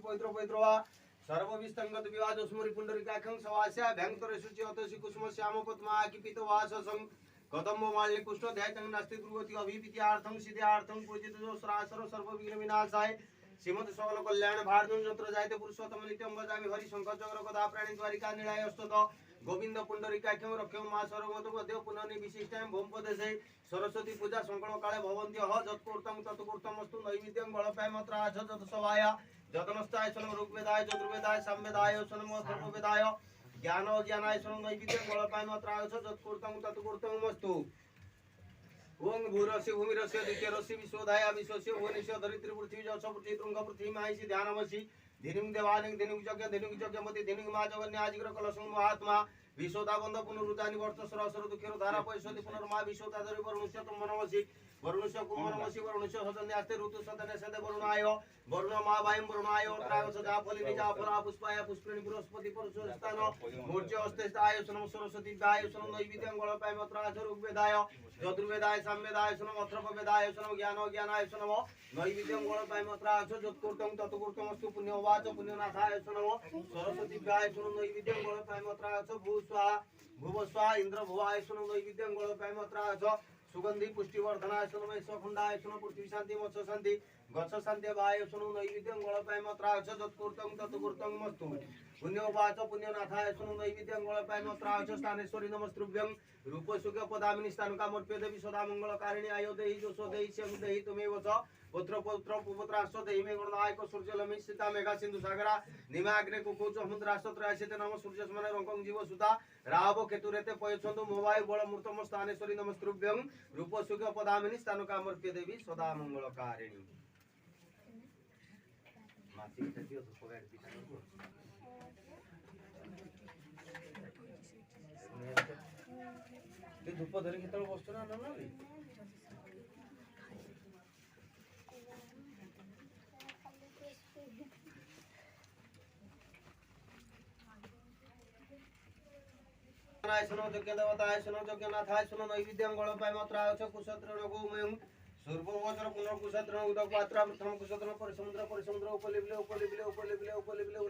पवित्र पवित्र वा सर्वविस्तंगत विवाद स्मृति पुंडरीकाक्षं सवास्य भयंकर शुचि अतसि कुसुम श्याम पद्मा किपित वाससं कदम्ब माल्य कुष्ठ ध्यातं नास्ति दुर्गति अभिविद्यार्थं सिद्ध्यार्थं पूजित जो सरासर सर्व विघ्न विनाशाय श्रीमद सकल कल्याण भारतं जत्र जायते पुरुषोत्तम नित्यं भजामि हरि शंकर चक्र कदा प्राणी द्वारिका निलय स्तुत गोविंद पुंडरीकाक्षं रक्षं मा सर्वतो मध्य पुनर्नि विशिष्टां भूमपदेशे सरस्वती पूजा संकल्प काले भवन्त्यः जत्कोर्तं तत्कोर्तमस्तु नैवेद्यं गणपायमत्र आच जत सवाय जतनस्ताय सन ऋग्वेदाय चतुर्वेदाय सामवेदाय सनम अथर्ववेदाय ज्ञान ज्ञानाय सन नैवेद्यं गणपायमत्र आच जत्कोर्तं तत्कोर्तमस्तु ओं भूरस्य भूमिरस्य द्वितीयरस्य विश्वोदय विश्वस्य भुवनस्य धरित्री पृथ्वी जस पृथ्वी तुंग पृथ्वी माहिषि ध्यानमसि धिनुं देवानिं धिनुं जगमति धिनुं मा जगन्याजिग्र कलशं महात्मा विश्वदा बंध पुनरुदानि वर्ष सरसर दुखेर धारा पैसति पुनर्मा विश्वदा धरि वरुणस्य तुम मनमसि वरुणस्य कुमनमसि वरुणस्य सदन्यास्ते ऋतु सदने सदे वरुणाय वरुण मा वायं वरुणाय त्राग सदा फलिनि जाफरा पुष्पाय पुष्पिणी बृहस्पति परशुस्थान मूर्ति अस्तेस्ताय सनम सरस्वती दाय सनम नैवेद्यं गणपाय मत्राच ऋग्वेदाय चतुर्वेदाय सामवेदाय सनम अथर्ववेदाय सनम ज्ञान ज्ञानाय सनम नैवेद्यं गणपाय मत्राच जत्कोर्तं तत्कोर्तमस्तु पुण्यवाच पुण्यनाथाय सनम सरस्वती दाय सनम नैवेद्यं गणपाय मत्राच भूस्वा भुवस्वा इंद्र भुवाय सनम नैवेद्यं गणपाय मत्राच सुगंधि पुष्टिवर्धनाय सनम स्वखंडाय सनम पृथ्वी शांति मत्स्य शांति गच्छ शांति वाय सनम नैवेद्यं गणपाय मत्राच जत्कोर्तं तत्कोर्तं मस्तु पुण्यवाच पुण्यनाथाय सनम नैवेद्यं गणपाय मत्राच स्थानेश्वरी नमस्तुभ्यं रूपसुख पदामिनी स्थानुकामर्प्य देवी सदा मंगलकारिणी आयो देहि जोसो देहि स्यं देहि तुमेव च पुत्र पुत्र पुत्राश्व देहि मे गणनायक सूर्यलमि सीता मेघा सिंधु सागरा निमाग्ने कुकुच समुद्राश्व त्रयासिते नम सूर्यस्मने रंकं जीव सुता राव केतुरेते पयछंदु मोबाय बळ मूर्तम स्थानेश्वरी नमस्तुभ्यं रूपसुख पदामिनी स्थानुकामर्प्य देवी सदा मंगलकारिणी मासी दियो तो पगार पिता ते धूप धरी केतळ बसतो ना ना नाय सुनो जग्ञ देवताय सुनो जग्ञनाथाय सुनो नैवेद्यं गणपाय मत्राय च कुशत्रण गोमयं सूर्यवचर पुनर्कुशत्रण उदक पात्रा प्रथम कुशत्रण परिसमुद्र उपलिबले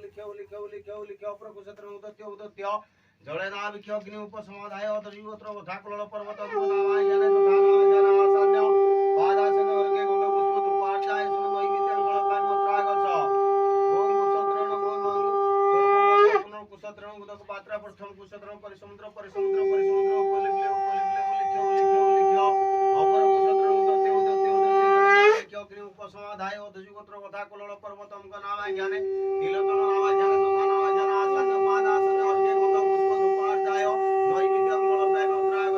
लिख्य प्रकुशत्रण उदत्य जलेना विख्य अग्नि उपसमाधाय अधजीवत्र वधाकुल पर्वत नामाय जने तथानाय जन आसन्य पादासन वर्गे गंध पुष्प धूपार्चाय सुनो नैवेद्यं गणपाय मत्राय च ओम कुशत्रण गोमयं सूर्यवचर पुनर्कुशत्रण उदक पात्रा प्रथम कुशत्रण परिसमुद्र उपलिबले लिख्य अपर कुशत्रण उदत्य अग्नि उपसमाधाय अधजीवत्र वधाकुल पर्वतम का नामाय ज्ञाने तिलोचन नामाय ज्ञाने तथा नामाय जन आसन्य पादासन वर्गे गंध पुष्प धूपार्चाय नैवेद्यं गणपाय मत्राय च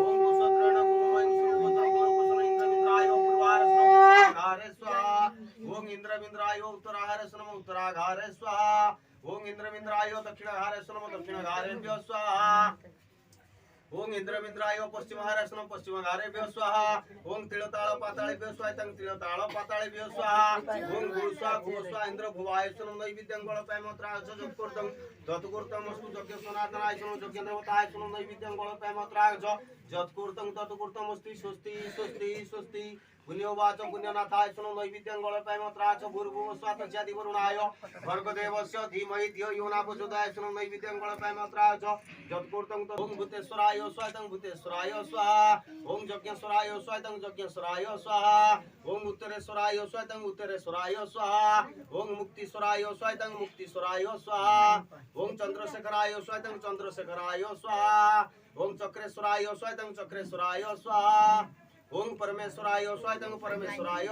ओम कुशत्रण गोमयं सूर्यवचर पुनर्कुशत्रण इंद्रमिन्द्राय पूर्वाहारे स्वाहा ओम इंद्रमिन्द्राय उत्तराहारे उत्तराघारे स्वाहा ओम इंद्रमिन्द्राय दक्षिणाहारे दक्षिणाघारेभ्यो स्वाहा ओम इंद्रमिन्द्राय पश्चिमहारे पश्चिमघारेभ्यो स्वाहा ओम तिलताळ पाताळेभ्यो स्वाहा तिलताळ पाताळेभ्यो स्वाहा ओम भूस्वा इंद्र भुवाय सनम नैवेद्यं गणपाय मत्राय च जत्कोर्तं तत्कोर्तमस्तु यज्ञ सनातनाय सनम यज्ञ देवताय सनम नैवेद्यं गणपाय मत्राय च जत्कोर्तं तत्कोर्तमस्तु स्वस्ति स्वस्ति स्वस्ति पुण्यवाच पुण्यनाथाय सनो नैवेद्यं गणपाय मत्राय च भूर्भुवस्व तस्यादि वरुणाय भर्गदेवस्य धीमहि धियो यो न प्रचोदयात् सनो नैवेद्यं गणपाय मत्राय च जत्कोर्तं ओम भूतेश्वराय स्वाहा भूतेश्वराय स्वाहा ओम यज्ञेश्वराय स्वाहा ओम उत्तरेश्वराय स्वाहा ओम मुक्तिश्वराय स्वाहा ओम चंद्रशेखराय स्वाहा ओम चक्रेश्वराय स्वाहा ओम परमेश्वराय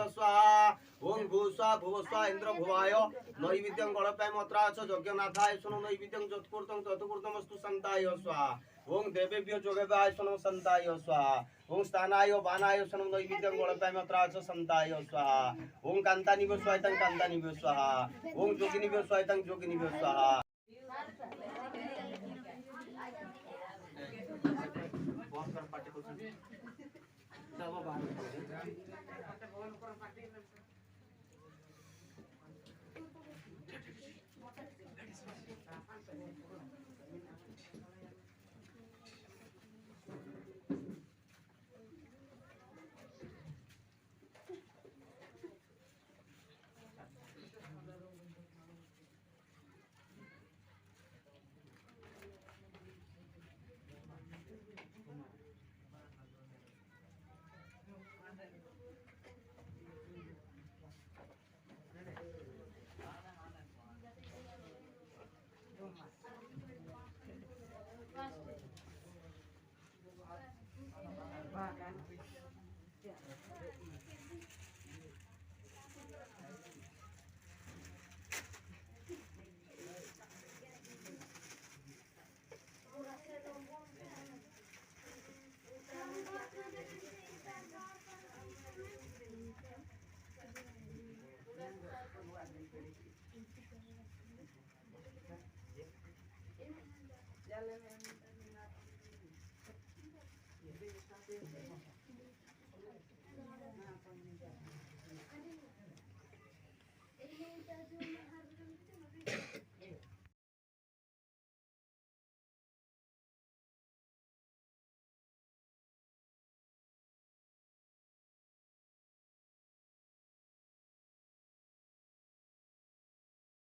स्वाहा ओम भुवस्वा इंद्र भुवाय नैवेद्यं गणपाय मत्राय च यज्ञनाथाय सुनो नैवेद्यं जत्कोर्तं तत्कोर्तमस्तु संताय स्वाहा ओम देवेभ्यो जोगेभ्यो सोनो संताय स्वाहा ओम स्थानाय बानाय सोनो नैवेद्यं गोळपाय मत्राच संताय स्वाहा ओम कांतानिभ्यो स्वायतं कांतानिभ्यो स्वाहा ओम जोगिनिभ्यो स्वायतं जोगिनिभ्यो स्वाहा Ya le